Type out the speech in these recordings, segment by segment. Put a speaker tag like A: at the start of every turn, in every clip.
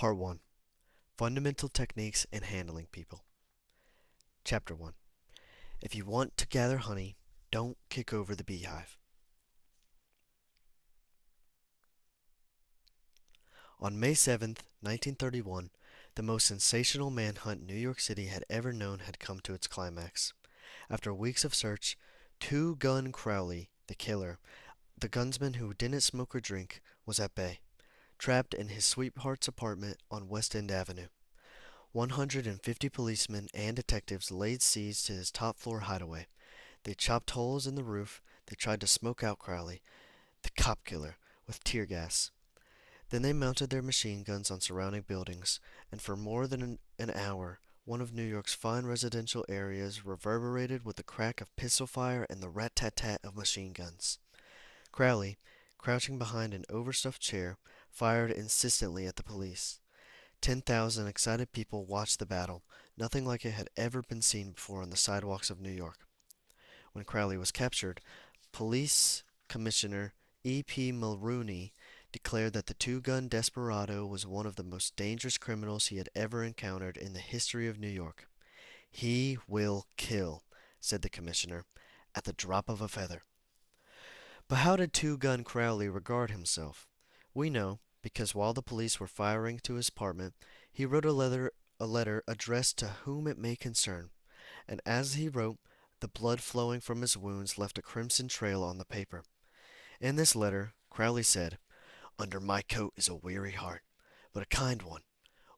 A: Part 1. Fundamental Techniques in Handling People. Chapter 1. If you want to gather honey, don't kick over the beehive. On May 7th, 1931, the most sensational manhunt New York City had ever known had come to its climax. After weeks of search, Two Gun Crowley, the killer, the gunsman who didn't smoke or drink, was at bay, trapped in his sweetheart's apartment on West End Avenue. 150 policemen and detectives laid siege to his top floor hideaway. They chopped holes in the roof. They tried to smoke out Crowley, the cop killer, with tear gas. Then they mounted their machine guns on surrounding buildings, and for more than an hour, one of New York's fine residential areas reverberated with the crack of pistol fire and the rat-tat-tat of machine guns. Crowley, crouching behind an overstuffed chair, fired insistently at the police. 10,000 excited people watched the battle, nothing like it had ever been seen before on the sidewalks of New York. When Crowley was captured, Police Commissioner E.P. Mulrooney declared that the two-gun desperado was one of the most dangerous criminals he had ever encountered in the history of New York. "He will kill," said the commissioner, "at the drop of a feather." But how did Two-Gun Crowley regard himself? We know, because while the police were firing to his apartment, he wrote a letter addressed to whom it may concern, and as he wrote, the blood flowing from his wounds left a crimson trail on the paper. In this letter, Crowley said, "Under my coat is a weary heart, but a kind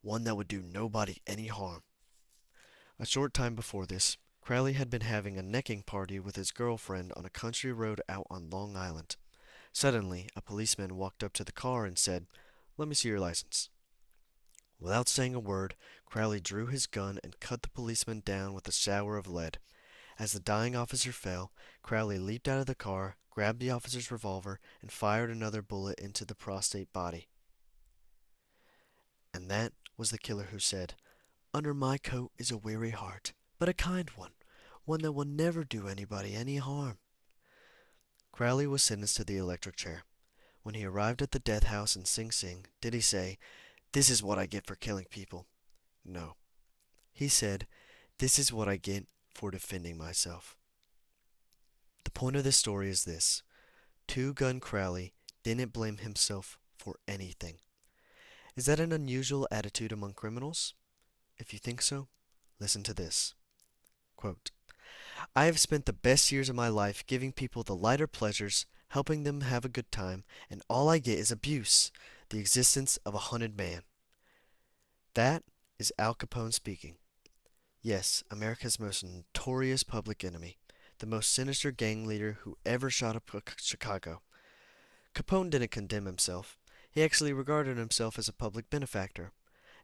A: one that would do nobody any harm." A short time before this, Crowley had been having a necking party with his girlfriend on a country road out on Long Island. Suddenly, a policeman walked up to the car and said, "Let me see your license." Without saying a word, Crowley drew his gun and cut the policeman down with a shower of lead. As the dying officer fell, Crowley leaped out of the car, grabbed the officer's revolver, and fired another bullet into the prostrate body. And that was the killer who said, "Under my coat is a weary heart, but a kind one that will never do anybody any harm." Crowley was sentenced to the electric chair. When he arrived at the death house in Sing Sing, did he say, "This is what I get for killing people"? No. He said, "This is what I get for defending myself." The point of this story is this: Two-Gun Crowley didn't blame himself for anything. Is that an unusual attitude among criminals? If you think so, listen to this. Quote, "I have spent the best years of my life giving people the lighter pleasures, helping them have a good time, and all I get is abuse, the existence of a hunted man." That is Al Capone speaking. Yes, America's most notorious public enemy, the most sinister gang leader who ever shot up Chicago. Capone didn't condemn himself. He actually regarded himself as a public benefactor,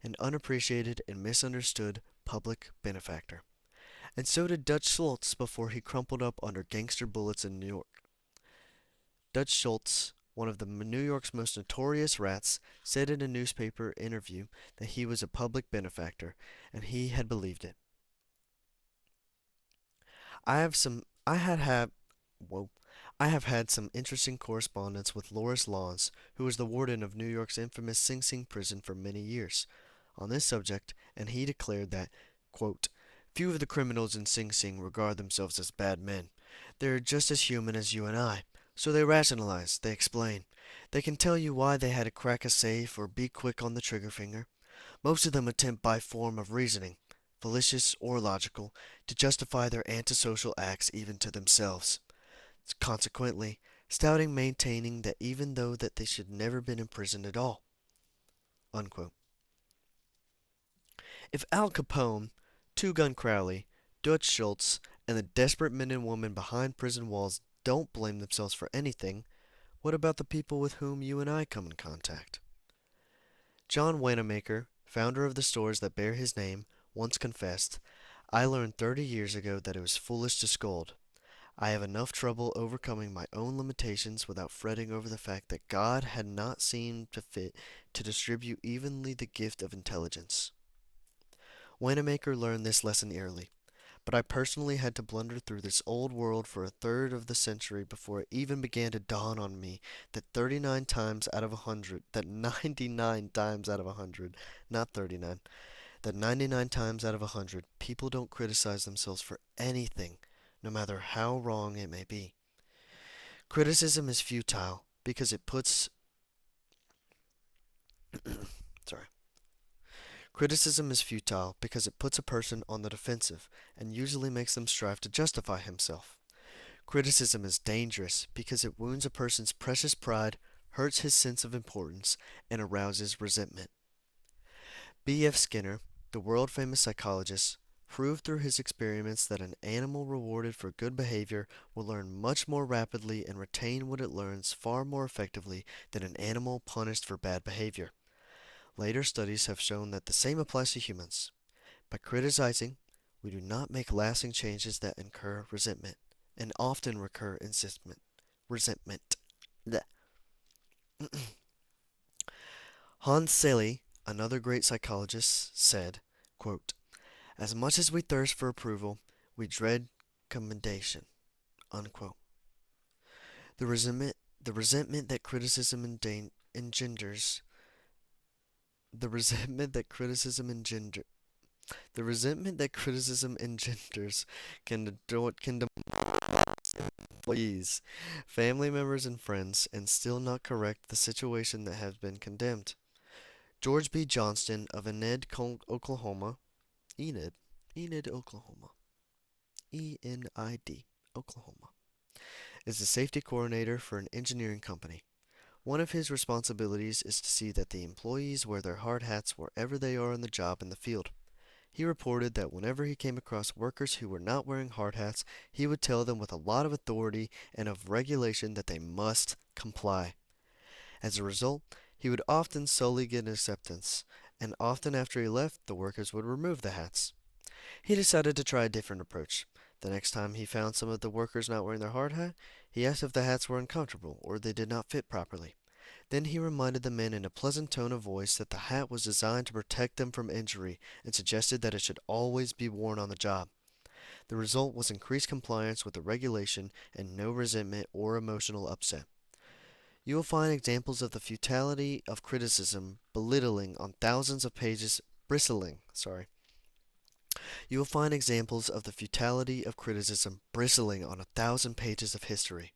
A: an unappreciated and misunderstood public benefactor. And so did Dutch Schultz before he crumpled up under gangster bullets in New York. Dutch Schultz, one of New York's most notorious rats, said in a newspaper interview that he was a public benefactor, and he had believed it. I have some I had had whoa. I have had some interesting correspondence with Loris Lawns, who was the warden of New York's infamous Sing Sing prison for many years, on this subject, and he declared that, quote, "Few of the criminals in Sing Sing regard themselves as bad men. They're just as human as you and I. So they rationalize, they explain. They can tell you why they had to crack a safe or be quick on the trigger finger. Most of them attempt by form of reasoning, fallacious or logical, to justify their antisocial acts even to themselves. Consequently, stouting maintaining that even though that they should never been imprisoned at all." Unquote. If Al Capone, Two-Gun Crowley, Dutch Schultz, and the desperate men and women behind prison walls don't blame themselves for anything, what about the people with whom you and I come in contact? John Wanamaker, founder of the stores that bear his name, once confessed, "I learned 30 years ago that it was foolish to scold. I have enough trouble overcoming my own limitations without fretting over the fact that God had not seen fit to distribute evenly the gift of intelligence." Wanamaker learned this lesson early. but I personally had to blunder through this old world for a third of the century before it even began to dawn on me that 39 times out of 100, that 99 times out of 100, not 39, that 99 times out of 100, people don't criticize themselves for anything, no matter how wrong it may be. Criticism is futile because it puts sorry. Criticism is futile because it puts a person on the defensive and usually makes them strive to justify himself. Criticism is dangerous because it wounds a person's precious pride, hurts his sense of importance, and arouses resentment. B.F. Skinner, the world famous psychologist, proved through his experiments that an animal rewarded for good behavior will learn much more rapidly and retain what it learns far more effectively than an animal punished for bad behavior. Later studies have shown that the same applies to humans. By criticizing, we do not make lasting changes that incur resentment, and often recur insistment. Resentment. Blech. Hans Selye, another great psychologist, said, quote, "As much as we thirst for approval, we dread commendation." Unquote. The resentment, the resentment that criticism engenders, the resentment that criticism engender, the resentment that criticism engenders can employees, family members, and friends, and still not correct the situation that has been condemned. George B. Johnston of Oklahoma, Enid, Enid, Oklahoma, Enid, Oklahoma, is the safety coordinator for an engineering company. One of his responsibilities is to see that the employees wear their hard hats wherever they are on the job in the field. He reported that whenever he came across workers who were not wearing hard hats, he would tell them with a lot of authority and of regulation that they must comply. As a result, he would often solely get acceptance, and often after he left, the workers would remove the hats. He decided to try a different approach. The next time he found some of the workers not wearing their hard hat, he asked if the hats were uncomfortable or they did not fit properly. Then he reminded the men in a pleasant tone of voice that the hat was designed to protect them from injury and suggested that it should always be worn on the job. The result was increased compliance with the regulation and no resentment or emotional upset. You will find examples of the futility of criticism belittling on thousands of pages bristling, sorry. You will find examples of the futility of criticism bristling on 1,000 pages of history.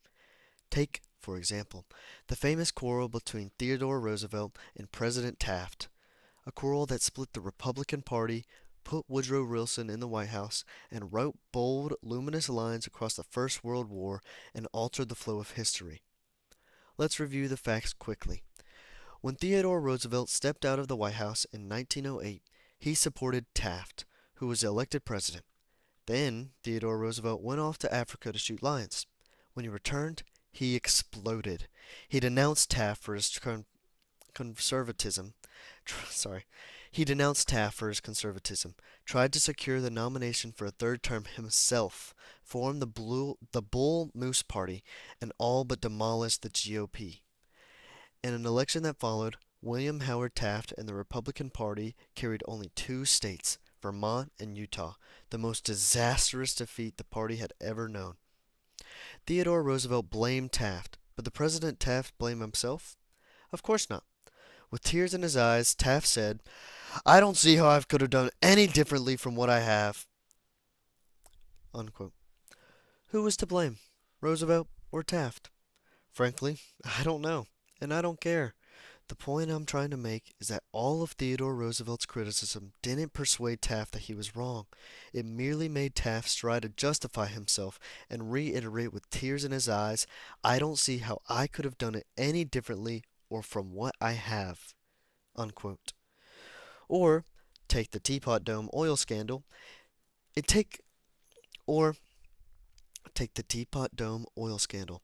A: Take, for example, the famous quarrel between Theodore Roosevelt and President Taft, a quarrel that split the Republican Party, put Woodrow Wilson in the White House, and wrote bold, luminous lines across the First World War and altered the flow of history. Let's review the facts quickly. When Theodore Roosevelt stepped out of the White House in 1908, he supported Taft, who was elected president. Then Theodore Roosevelt went off to Africa to shoot lions. When he returned, he exploded. He denounced Taft for his conservatism. Sorry. He denounced Taft for his conservatism, tried to secure the nomination for a third term himself, formed the Bull Moose Party, and all but demolished the GOP. In an election that followed, William Howard Taft and the Republican Party carried only two states, Vermont and Utah, the most disastrous defeat the party had ever known. Theodore Roosevelt blamed Taft, but did President Taft blame himself? Of course not. With tears in his eyes, Taft said, "I don't see how I could have done any differently from what I have." Unquote. Who was to blame? Roosevelt or Taft? Frankly, I don't know, and I don't care. The point I'm trying to make is that all of Theodore Roosevelt's criticism didn't persuade Taft that he was wrong. It merely made Taft try to justify himself and reiterate with tears in his eyes, "I don't see how I could have done it any differently or from what I have." Unquote. Or take the Teapot Dome oil scandal. It take or take the Teapot Dome oil scandal.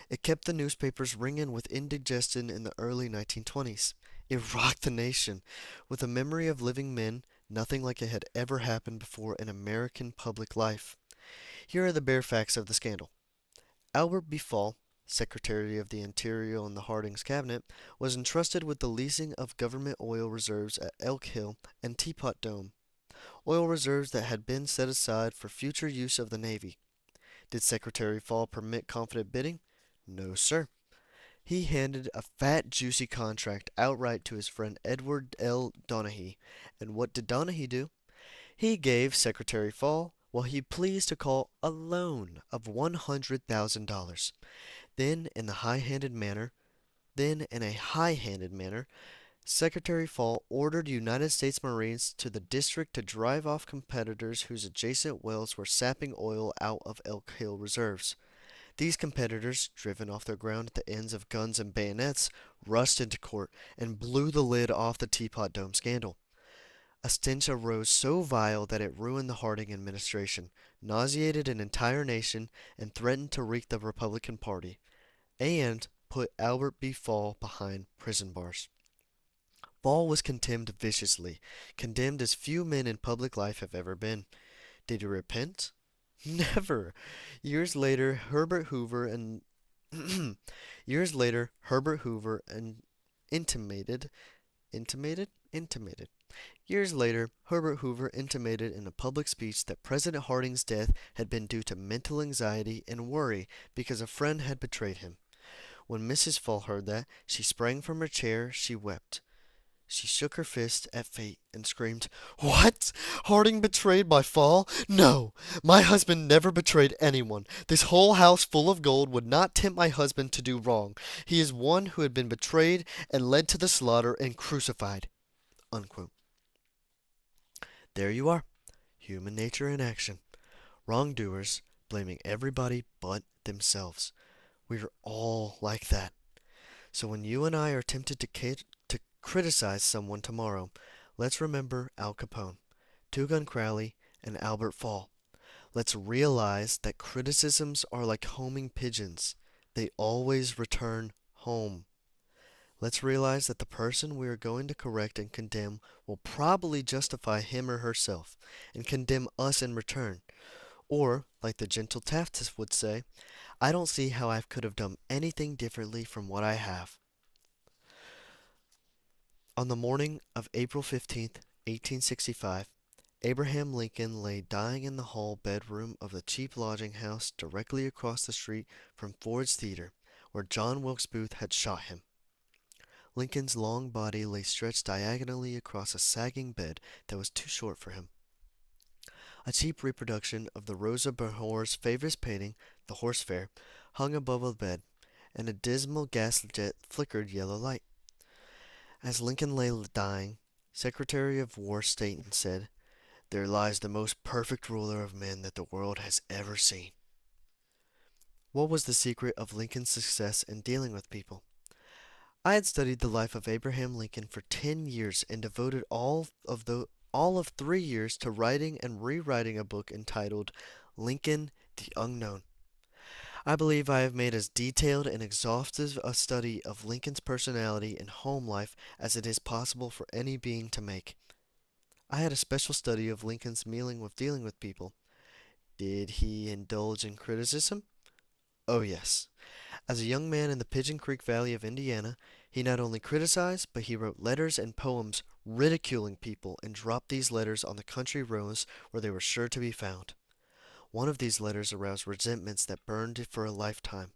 A: It kept the newspapers ringing with indigestion in the early 1920s. It rocked the nation. With a memory of living men, nothing like it had ever happened before in American public life. Here are the bare facts of the scandal. Albert B. Fall, Secretary of the Interior in the Harding's cabinet, was entrusted with the leasing of government oil reserves at Elk Hill and Teapot Dome. oil reserves that had been set aside for future use of the Navy. Did Secretary Fall permit confident bidding? No, sir. He handed a fat, juicy contract outright to his friend Edward L. Donaghy. And what did Donaghy do? He gave Secretary Fall what he pleased to call a loan of $100,000. Then, in the high-handed manner, then, in a high-handed manner, Secretary Fall ordered United States Marines to the district to drive off competitors whose adjacent wells were sapping oil out of Elk Hill reserves. These competitors, driven off their ground at the ends of guns and bayonets, rushed into court and blew the lid off the Teapot Dome scandal. A stench arose so vile that it ruined the Harding administration, nauseated an entire nation, and threatened to wreck the Republican Party, and put Albert B. Fall behind prison bars. Fall was condemned viciously, condemned as few men in public life have ever been. Did he repent? Never. Years later, Herbert Hoover and years later, Herbert Hoover and intimated intimated. Years later, Herbert Hoover intimated in a public speech that President Harding's death had been due to mental anxiety and worry because a friend had betrayed him. When Mrs. Fall heard that, she sprang from her chair, she wept. She shook her fist at fate and screamed, "What? Harding betrayed my Fall? No! My husband never betrayed anyone. This whole house full of gold would not tempt my husband to do wrong. He is one who had been betrayed and led to the slaughter and crucified." Unquote. There you are. Human nature in action. Wrongdoers blaming everybody but themselves. We're all like that. So when you and I are tempted to criticize someone tomorrow, let's remember Al Capone, Two Gun Crowley, and Albert Fall. Let's realize that criticisms are like homing pigeons. They always return home. Let's realize that the person we are going to correct and condemn will probably justify him or herself and condemn us in return. Or, like the gentle Taft would say, I don't see how I could have done anything differently from what I have. On the morning of April 15th, 1865, Abraham Lincoln lay dying in the hall bedroom of the cheap lodging house directly across the street from Ford's Theater, where John Wilkes Booth had shot him. Lincoln's long body lay stretched diagonally across a sagging bed that was too short for him. A cheap reproduction of the Rosa Bonheur's favorite painting, The Horse Fair, hung above the bed, and a dismal gas jet flickered yellow light. As Lincoln lay dying, Secretary of War Stanton said, "There lies the most perfect ruler of men that the world has ever seen." What was the secret of Lincoln's success in dealing with people? I had studied the life of Abraham Lincoln for 10 years and devoted all of 3 years to writing and rewriting a book entitled Lincoln the Unknown. I believe I have made as detailed and exhaustive a study of Lincoln's personality and home life as it is possible for any being to make. I had a special study of Lincoln's dealing with people. Did he indulge in criticism? Oh, yes. As a young man in the Pigeon Creek Valley of Indiana, he not only criticized, but he wrote letters and poems ridiculing people and dropped these letters on the country roads where they were sure to be found. One of these letters aroused resentments that burned for a lifetime.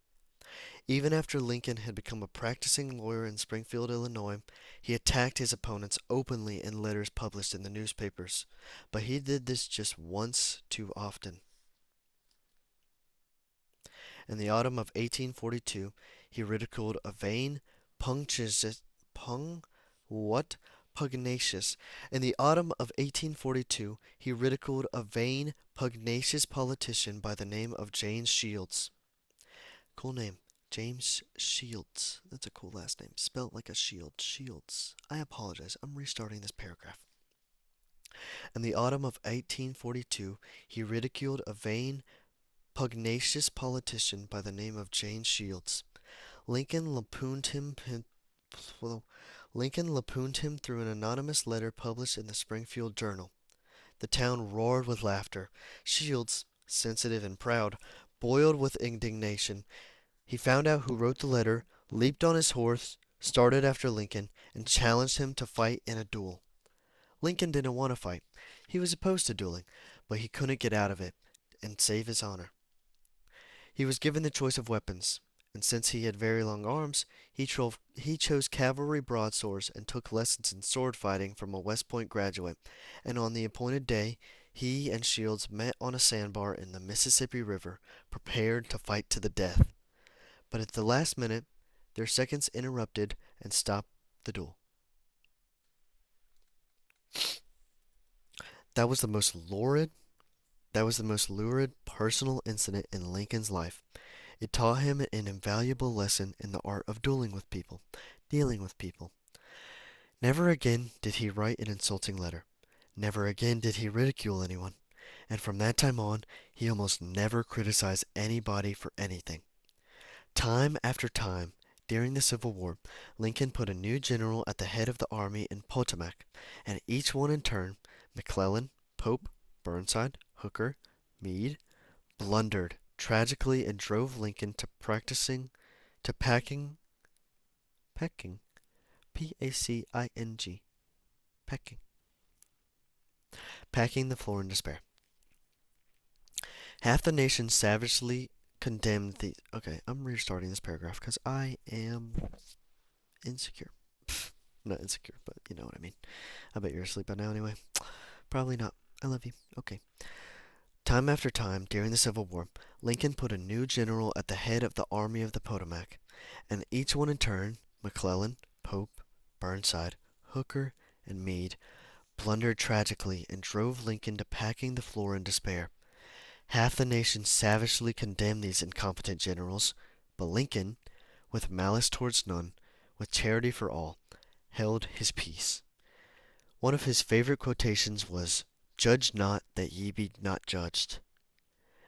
A: Even after Lincoln had become a practicing lawyer in Springfield, Illinois, he attacked his opponents openly in letters published in the newspapers. But he did this just once too often. In the autumn of 1842, he ridiculed a vain, punctitious, pung, what? Pugnacious. In the autumn of 1842, he ridiculed a vain, pugnacious politician by the name of James Shields. Cool name. James Shields. That's a cool last name. Spelled like a shield. Shields. I apologize. I'm restarting this paragraph. In the autumn of 1842, he ridiculed a vain, pugnacious politician by the name of James Shields. Lincoln lampooned him through an anonymous letter published in the Springfield Journal. The town roared with laughter. Shields, sensitive and proud, boiled with indignation. He found out who wrote the letter, leaped on his horse, started after Lincoln, and challenged him to fight in a duel. Lincoln didn't want to fight. He was opposed to dueling, but he couldn't get out of it and save his honor. He was given the choice of weapons, and since he had very long arms, he chose cavalry broadswords and took lessons in sword fighting from a West Point graduate, and on the appointed day, he and Shields met on a sandbar in the Mississippi River, prepared to fight to the death. But at the last minute, their seconds interrupted and stopped the duel. That was the most lurid that was the most lurid personal incident in Lincoln's life. It taught him an invaluable lesson in the art of dueling with people, dealing with people. Never again did he write an insulting letter. Never again did he ridicule anyone. And from that time on, he almost never criticized anybody for anything. Time after time, during the Civil War, Lincoln put a new general at the head of the army in Potomac, and each one in turn, McClellan, Pope, Burnside, Hooker, Meade, blundered tragically and drove Lincoln to packing, Packing, packing, packing the floor in despair. Half the nation savagely condemned the. Okay, I'm restarting this paragraph because I am insecure. Not insecure, but you know what I mean. I bet you're asleep by now anyway. Probably not. I love you. Okay. Time after time during the Civil War, Lincoln put a new general at the head of the Army of the Potomac, and each one in turn, McClellan, Pope, Burnside, Hooker, and Meade, blundered tragically and drove Lincoln to packing the floor in despair. Half the nation savagely condemned these incompetent generals, but Lincoln, with malice towards none, with charity for all, held his peace. One of his favorite quotations was, "Judge not that ye be not judged."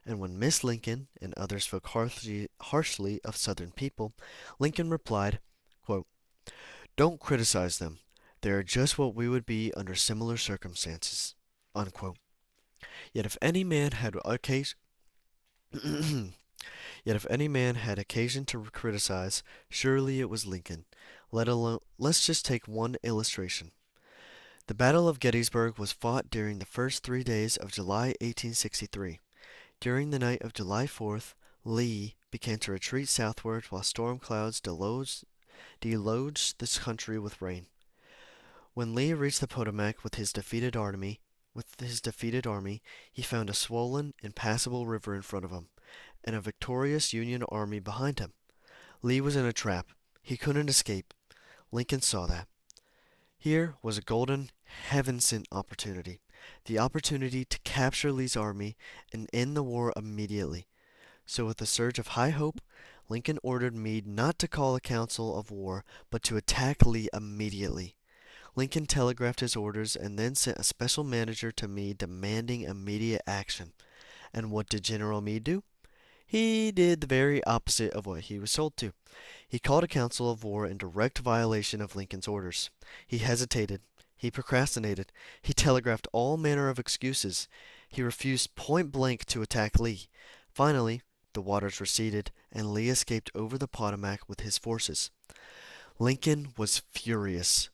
A: And when Miss Lincoln and others spoke harshly of Southern people, Lincoln replied, quote, "Don't criticize them. They are just what we would be under similar circumstances." Unquote. Yet if any man had occasion Yet if any man had occasion to criticize, surely it was Lincoln. Let's just take one illustration. The Battle of Gettysburg was fought during the first 3 days of July 1863. During the night of July 4th, Lee began to retreat southward while storm clouds deluged this country with rain. When Lee reached the Potomac with his defeated army, he found a swollen, impassable river in front of him, and a victorious Union army behind him. Lee was in a trap. He couldn't escape. Lincoln saw that. Here was a golden, heaven-sent opportunity. The opportunity to capture Lee's army and end the war immediately. So with a surge of high hope, Lincoln ordered Meade not to call a council of war, but to attack Lee immediately. Lincoln telegraphed his orders and then sent a special messenger to Meade demanding immediate action. And what did General Meade do? He did the very opposite of what he was told to. He called a council of war in direct violation of Lincoln's orders. He hesitated. He procrastinated. He telegraphed all manner of excuses. He refused point blank to attack Lee. Finally, the waters receded, and Lee escaped over the Potomac with his forces. Lincoln was furious.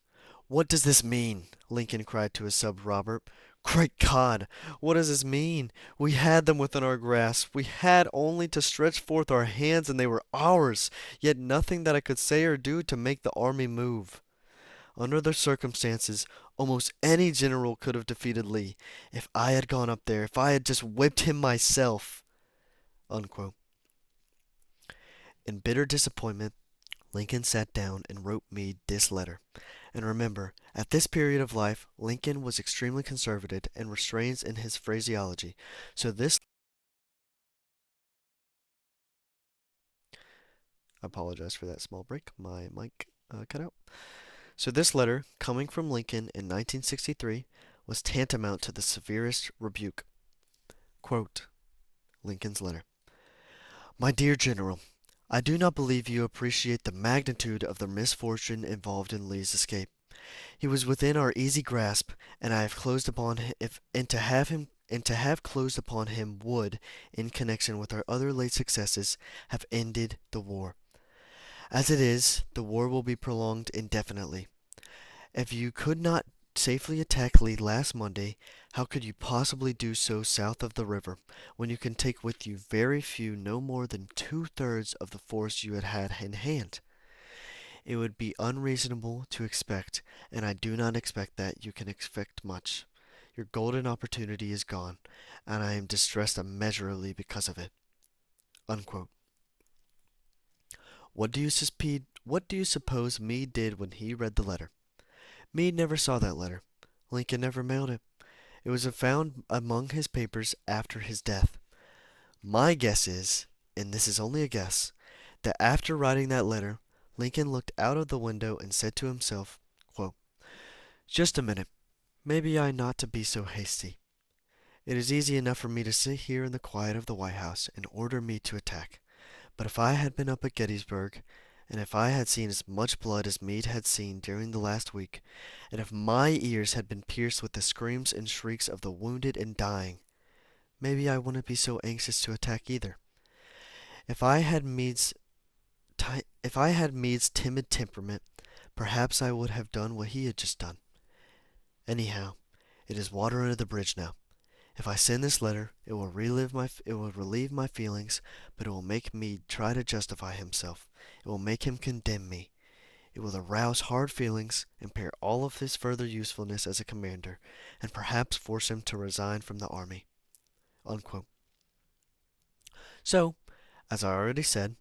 A: "What does this mean?" Lincoln cried to his sub Robert. "Great God! What does this mean? We had them within our grasp. We had only to stretch forth our hands and they were ours, yet nothing that I could say or do to make the army move. Under the circumstances, almost any general could have defeated Lee. If I had gone up there, if I had just whipped him myself." Unquote. In bitter disappointment, Lincoln sat down and wrote Meade this letter. And remember, at this period of life, Lincoln was extremely conservative and restrained in his phraseology. So this I apologize for that small break. My mic cut out. So this letter, coming from Lincoln in 1963, was tantamount to the severest rebuke. Quote, Lincoln's letter. "My dear General, I do not believe you appreciate the magnitude of the misfortune involved in Lee's escape. He was within our easy grasp, and I have closed upon him, and to have closed upon him would, in connection with our other late successes, have ended the war. As it is, the war will be prolonged indefinitely. If you could not safely attack Lee last Monday, how could you possibly do so south of the river, when you can take with you very few, no more than two-thirds of the force you had in hand? It would be unreasonable to expect, and I do not expect that you can expect much. Your golden opportunity is gone, and I am distressed immeasurably because of it." Unquote. What do you suppose Meade did when he read the letter? Meade never saw that letter. Lincoln never mailed it. It was found among his papers after his death. My guess is, and this is only a guess, that after writing that letter, Lincoln looked out of the window and said to himself, quote, "Just a minute. Maybe I not to be so hasty. It is easy enough for me to sit here in the quiet of the White House and order me to attack. But if I had been up at Gettysburg, and if I had seen as much blood as Meade had seen during the last week, and if my ears had been pierced with the screams and shrieks of the wounded and dying, maybe I wouldn't be so anxious to attack either. If I had Meade's timid temperament, perhaps I would have done what he had just done. Anyhow, it is water under the bridge now. If I send this letter, it will relieve my feelings, but it will make Meade try to justify himself. It will make him condemn me. It will arouse hard feelings, impair all of his further usefulness as a commander, and perhaps force him to resign from the army." Unquote. So, as I already said,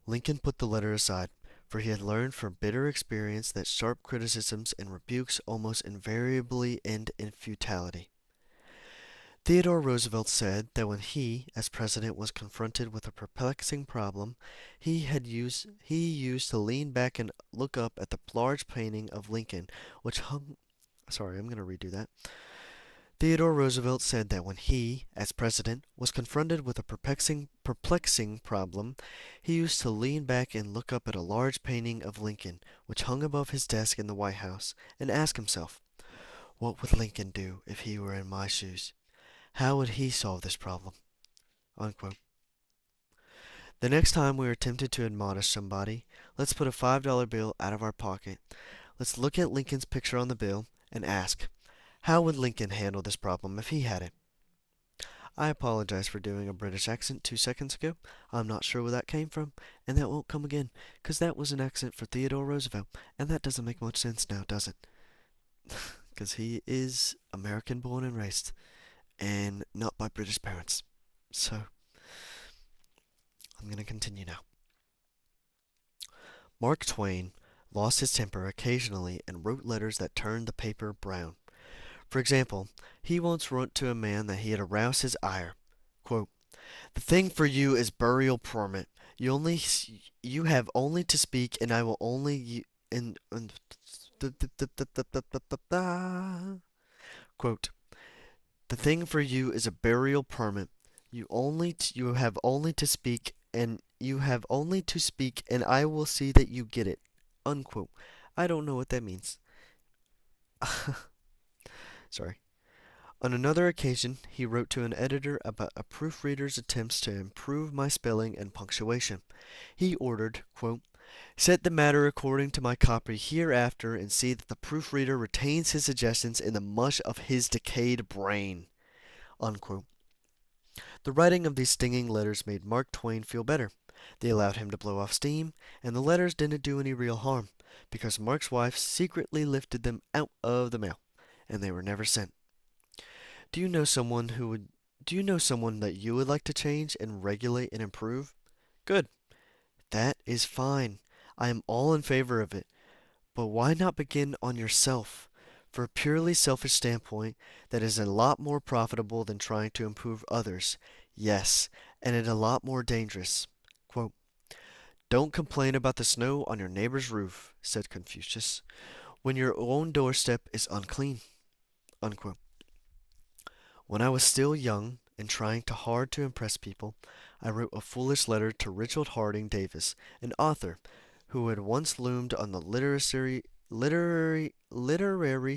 A: Lincoln put the letter aside, for he had learned from bitter experience that sharp criticisms and rebukes almost invariably end in futility. Theodore Roosevelt said that when he, as president, was confronted with a perplexing problem, he used to lean back and look up at the large painting of Lincoln, which hung. Sorry, I'm going to redo that. Theodore Roosevelt said that when he, as president, was confronted with a perplexing problem, he used to lean back and look up at a large painting of Lincoln, which hung above his desk in the White House, and ask himself, "What would Lincoln do if he were in my shoes? How would he solve this problem?" Unquote. The next time we are tempted to admonish somebody, let's put a $5 bill out of our pocket. Let's look at Lincoln's picture on the bill and ask, how would Lincoln handle this problem if he had it? I apologize for doing a British accent 2 seconds ago. I'm not sure where that came from, and that won't come again, because that was an accent for Theodore Roosevelt, and that doesn't make much sense now, does it? Because he is American born and raised, and not by British parents. So, I'm going to continue now. Mark Twain lost his temper occasionally and wrote letters that turned the paper brown. For example, he once wrote to a man that he had aroused his ire. Quote, "The thing for you is burial permit. You have only to speak, and I will only and quote, "The thing for you is a burial permit. You have only to speak, and I will see that you get it." Unquote. I don't know what that means. Sorry. On another occasion, he wrote to an editor about a proofreader's attempts to improve my spelling and punctuation. He ordered, quote, "Set the matter according to my copy hereafter and see that the proofreader retains his suggestions in the mush of his decayed brain." Unquote. The writing of these stinging letters made Mark Twain feel better. They allowed him to blow off steam, and the letters didn't do any real harm, because Mark's wife secretly lifted them out of the mail, and they were never sent. Do you know someone that you would like to change and regulate and improve? Good. That is fine. I am all in favor of it. But why not begin on yourself? For a purely selfish standpoint, that is a lot more profitable than trying to improve others. Yes, and it a lot more dangerous. Quote, "Don't complain about the snow on your neighbor's roof," said Confucius, "when your own doorstep is unclean." Unquote. When I was still young and trying hard to impress people, I wrote a foolish letter to Richard Harding Davis, an author who had once loomed on the literary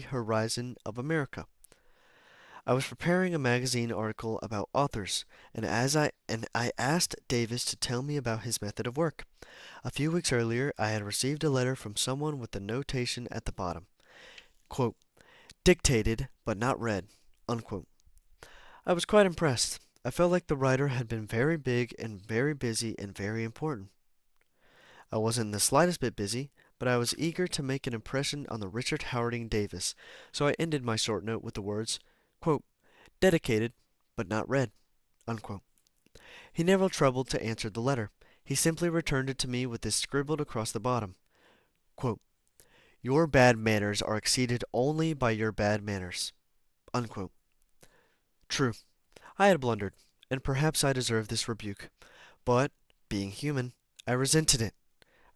A: horizon of America. I was preparing a magazine article about authors, and I asked Davis to tell me about his method of work. A few weeks earlier, I had received a letter from someone with the notation at the bottom, quote, Dictated, but not read. Unquote. I was quite impressed. I felt like the writer had been very big and very busy and very important. I wasn't in the slightest bit busy, but I was eager to make an impression on the Richard Howarding Davis, so I ended my short note with the words, quote, dedicated, but not read. Unquote. He never troubled to answer the letter. He simply returned it to me with this scribbled across the bottom, quote, your bad manners are exceeded only by your bad manners. Unquote. True, I had blundered, and perhaps I deserved this rebuke. But, being human, I resented it.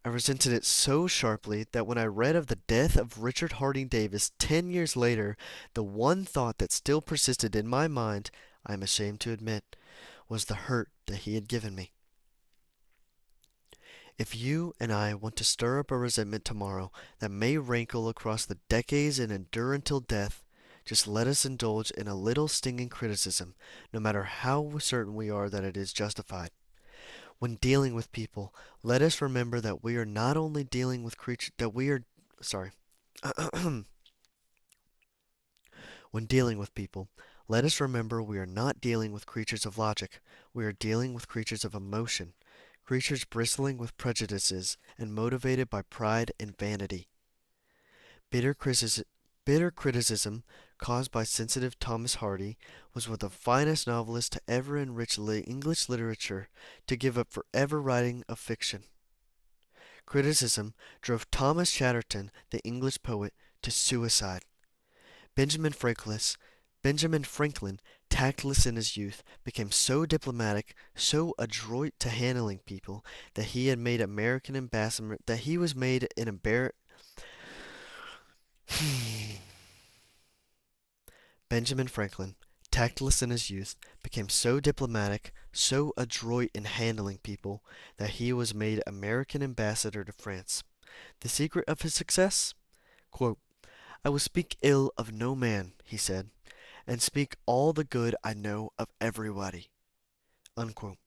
A: I resented it so sharply that when I read of the death of Richard Harding Davis 10 years later, the one thought that still persisted in my mind, I am ashamed to admit, was the hurt that he had given me. If you and I want to stir up a resentment tomorrow that may rankle across the decades and endure until death, just let us indulge in a little stinging criticism, no matter how certain we are that it is justified. When dealing with people, let us remember that we are not only dealing with creatures that we are sorry. When dealing with people, let us remember we are not dealing with creatures of logic. We are dealing with creatures of emotion, creatures bristling with prejudices and motivated by pride and vanity. Bitter criticism Bitter criticism caused by sensitive Thomas Hardy was one of the finest novelists to ever enrich English literature to give up forever writing of fiction. Criticism drove Thomas Chatterton, the English poet, to suicide. Benjamin Franklin, Benjamin Franklin, tactless in his youth, became so diplomatic, so adroit to handling people, that he had made American ambassador that he was made an Benjamin Franklin, tactless in his youth, became so diplomatic, so adroit in handling people, that he was made American ambassador to France. The secret of his success? Quote, I will speak ill of no man, he said, and speak all the good I know of everybody. Unquote.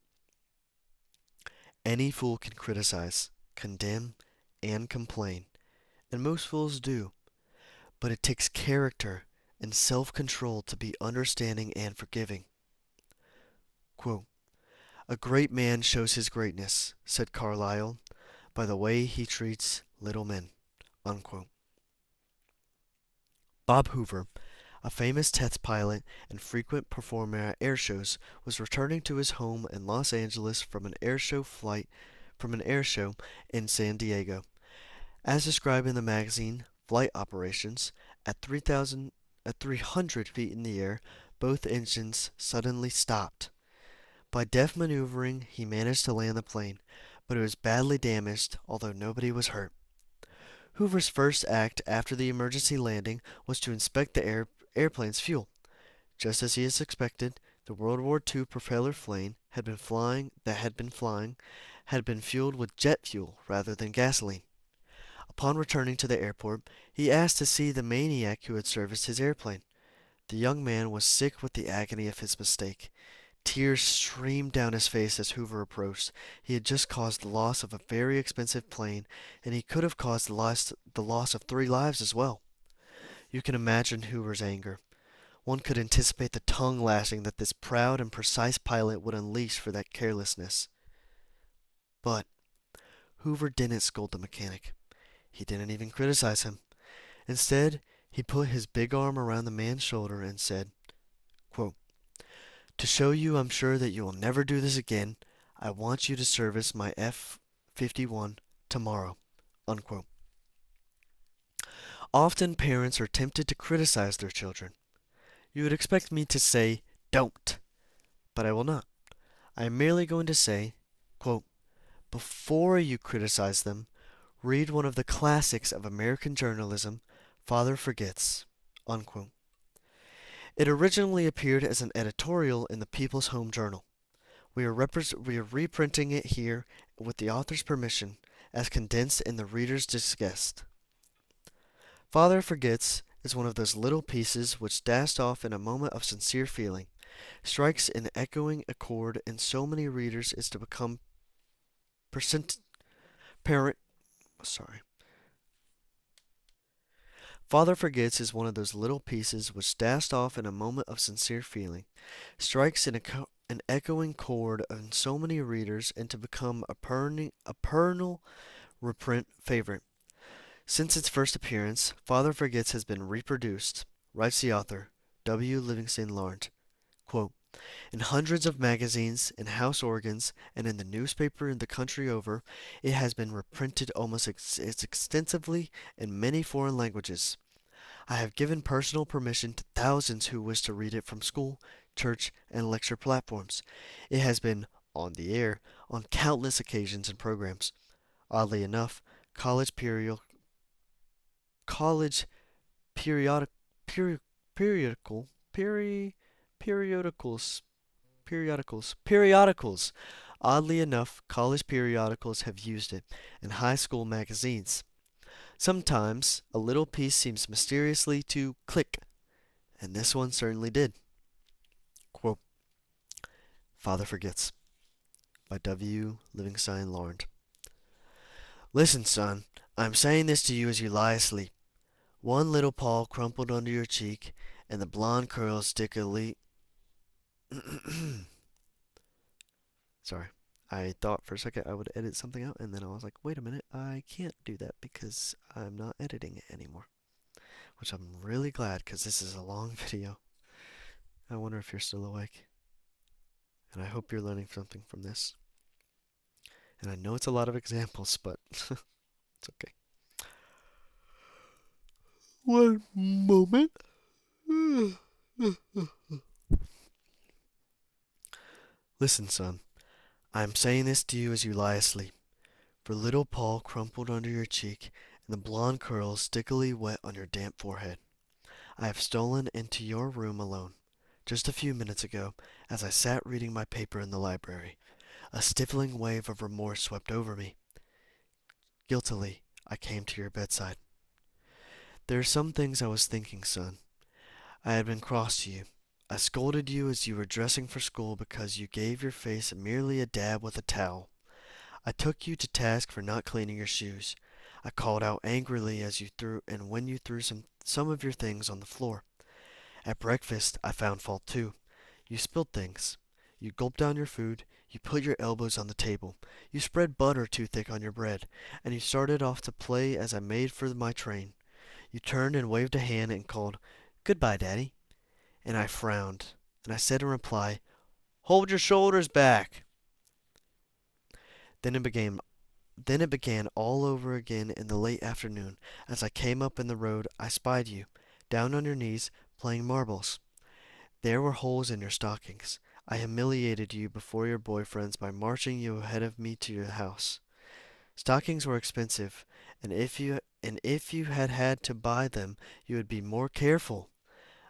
A: Any fool can criticize, condemn, and complain, and most fools do, but it takes character and self-control to be understanding and forgiving. Quote, a great man shows his greatness, said Carlyle, by the way he treats little men. Unquote. Bob Hoover, a famous test pilot and frequent performer at air shows, was returning to his home in Los Angeles from an air show in San Diego. As described in the magazine Flight Operations, at 300 feet in the air, both engines suddenly stopped. By deft maneuvering, he managed to land the plane, but it was badly damaged, although nobody was hurt. Hoover's first act after the emergency landing was to inspect the airplane's fuel. Just as he had expected, the World War II propeller plane had been fueled with jet fuel rather than gasoline. Upon returning to the airport, he asked to see the maniac who had serviced his airplane. The young man was sick with the agony of his mistake. Tears streamed down his face as Hoover approached. He had just caused the loss of a very expensive plane, and he could have caused the loss of 3 lives as well. You can imagine Hoover's anger. One could anticipate the tongue lashing that this proud and precise pilot would unleash for that carelessness. But Hoover didn't scold the mechanic. He didn't even criticize him. Instead, he put his big arm around the man's shoulder and said, quote, to show you I'm sure that you will never do this again, I want you to service my F-51 tomorrow. Unquote. Often parents are tempted to criticize their children. You would expect me to say, don't, but I will not. I am merely going to say, quote, before you criticize them, read one of the classics of American journalism, Father Forgets. Unquote. It originally appeared as an editorial in the People's Home Journal. We are reprinting it here with the author's permission, as condensed in the reader's disgust. Father Forgets is one of those little pieces which dashed off in a moment of sincere feeling, strikes an echoing chord in so many readers as to become percent parent sorry Father Forgets is one of those little pieces which, dashed off in a moment of sincere feeling, strikes an echoing chord in so many readers and to become a perennial reprint favorite. Since its first appearance, Father Forgets has been reproduced, writes the author, W. Livingston Larned. Quote, in hundreds of magazines, in house organs, and in the newspaper in the country over, it has been reprinted almost as extensively in many foreign languages. I have given personal permission to thousands who wish to read it from school, church, and lecture platforms. It has been on the air on countless occasions and programs. Oddly enough, college periodic peri, periodical peri, periodicals periodicals. Oddly enough, college periodicals have used it, and high school magazines. Sometimes a little piece seems mysteriously to click, and this one certainly did. Quote, Father Forgets by W. Livingston Larned. Listen, son, I'm saying this to you as you lie asleep. One little paw crumpled under your cheek, and the blonde curls stickily. Sorry. I thought for a second I would edit something out, and then I was like, wait a minute, I can't do that because I'm not editing it anymore. Which I'm really glad because this is a long video. I wonder if you're still awake. And I hope you're learning something from this. And I know it's a lot of examples, but it's okay. One moment. Listen, son. I am saying this to you as you lie asleep. For little Paul crumpled under your cheek, and the blonde curls stickily wet on your damp forehead. I have stolen into your room alone, just a few minutes ago, as I sat reading my paper in the library. A stifling wave of remorse swept over me. Guiltily, I came to your bedside. There are some things I was thinking, son. I had been cross to you. I scolded you as you were dressing for school because you gave your face merely a dab with a towel. I took you to task for not cleaning your shoes. I called out angrily as you threw and when you threw some of your things on the floor. At breakfast, I found fault too. You spilled things. You gulped down your food. You put your elbows on the table. You spread butter too thick on your bread, and you started off to play as I made for my train. You turned and waved a hand and called, "Goodbye, Daddy." And I frowned, and I said in reply, "Hold your shoulders back." Then it began Then it began all over again in the late afternoon. As I came up in the road, I spied you, down on your knees, playing marbles. There were holes in your stockings. I humiliated you before your boyfriends by marching you ahead of me to your house. Stockings were expensive, and if you had had to buy them, you would be more careful.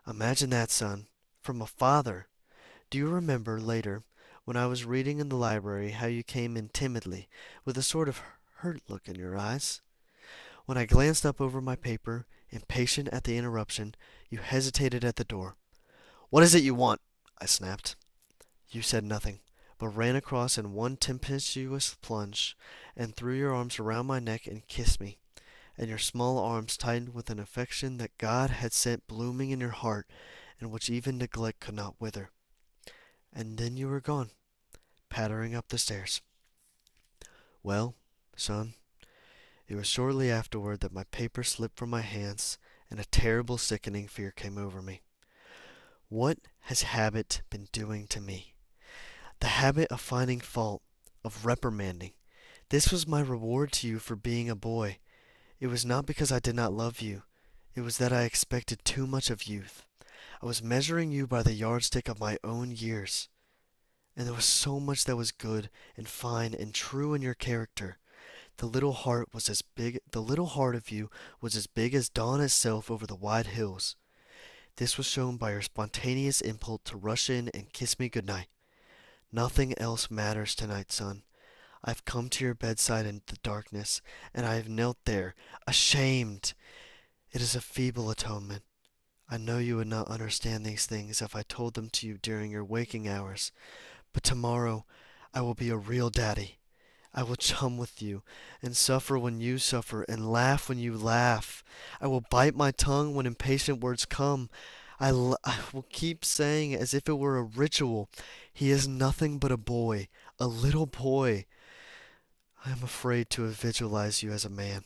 A: Imagine that, son, from a father. Do you remember later, when I was reading in the library, how you came in timidly, with a sort of hurt look in your eyes? When I glanced up over my paper, impatient at the interruption, you hesitated at the door. "What is it you want?" I snapped. You said nothing, but ran across in one tempestuous plunge, and threw your arms around my neck and kissed me, and your small arms tightened with an affection that God had set blooming in your heart, and which even neglect could not wither. And then you were gone, pattering up the stairs. Well, son, it was shortly afterward that my paper slipped from my hands, and a terrible sickening fear came over me. What has habit been doing to me? The habit of finding fault, of reprimanding. This was my reward to you for being a boy. It was not because I did not love you. It was that I expected too much of youth. I was measuring you by the yardstick of my own years. And there was so much that was good and fine and true in your character. The little heart of you was as big as dawn itself over the wide hills. This was shown by your spontaneous impulse to rush in and kiss me good night. Nothing else matters tonight, son. I've come to your bedside in the darkness, and I have knelt there, ashamed. It is a feeble atonement. I know you would not understand these things if I told them to you during your waking hours, but tomorrow I will be a real daddy. I will chum with you, and suffer when you suffer, and laugh when you laugh. I will bite my tongue when impatient words come. I will keep saying as if it were a ritual, he is nothing but a boy, a little boy. I am afraid to visualize you as a man.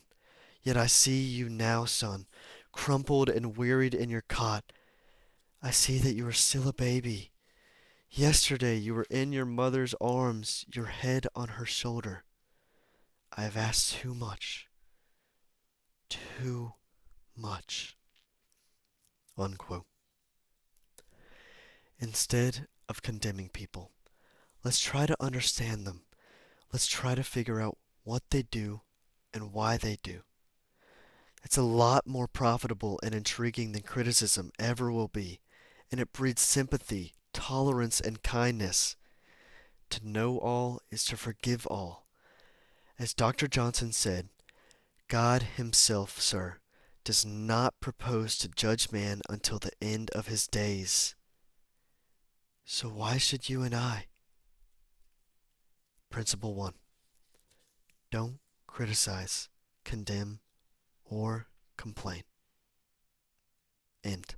A: Yet I see you now, son, crumpled and wearied in your cot. I see that you are still a baby. Yesterday you were in your mother's arms, your head on her shoulder. I have asked too much. Too much. Unquote. Instead of condemning people, let's try to understand them. Let's try to figure out what they do and why they do. It's a lot more profitable and intriguing than criticism ever will be, and it breeds sympathy, tolerance, and kindness. To know all is to forgive all. As Dr. Johnson said, God himself, sir, does not propose to judge man until the end of his days. So why should you and I? Principle 1. Don't criticize, condemn, or complain. End.